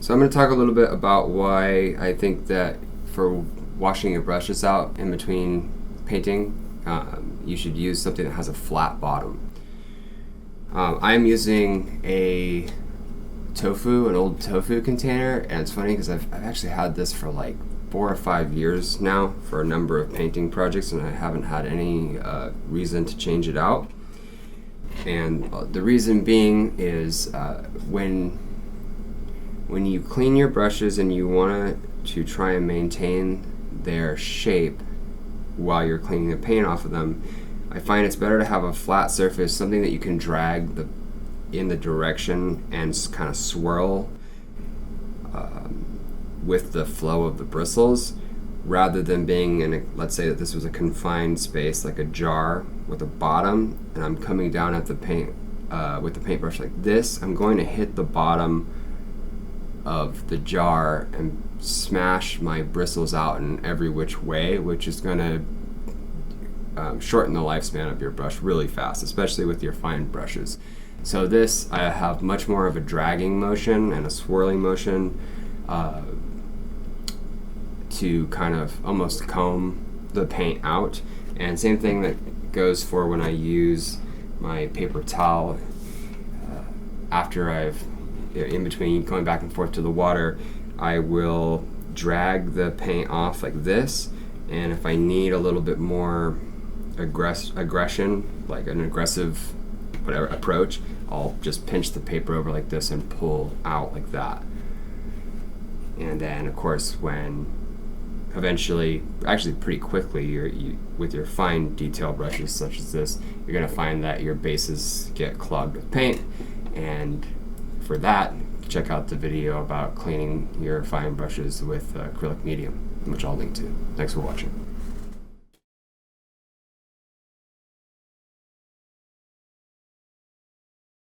So I'm going to talk a little bit about why I think that for washing your brushes out in between painting, you should use something that has a flat bottom. I'm using an old tofu container, and it's funny because I've actually had this for like 4 or 5 years now for a number of painting projects, and I haven't had any reason to change it out. And the reason being is when you clean your brushes and you want to try and maintain their shape while you're cleaning the paint off of them, I find it's better to have a flat surface, something that you can drag in the direction and kind of swirl with the flow of the bristles, rather than being in let's say that this was a confined space like a jar with a bottom, and I'm coming down at the paint with the paintbrush like this. I'm going to hit the bottom of the jar and smash my bristles out in every which way, which is going to shorten the lifespan of your brush really fast, especially with your fine brushes. So this, I have much more of a dragging motion and a swirling motion to kind of almost comb the paint out. And same thing that goes for when I use my paper towel after I've, in between going back and forth to the water, I will drag the paint off like this, and if I need a little bit more aggression, like an aggressive whatever approach, I'll just pinch the paper over like this and pull out like that. And then of course when eventually, actually pretty quickly, with your fine detail brushes such as this, you're going to find that your bases get clogged with paint. And for that, check out the video about cleaning your fine brushes with acrylic medium, which I'll link to. Thanks for watching.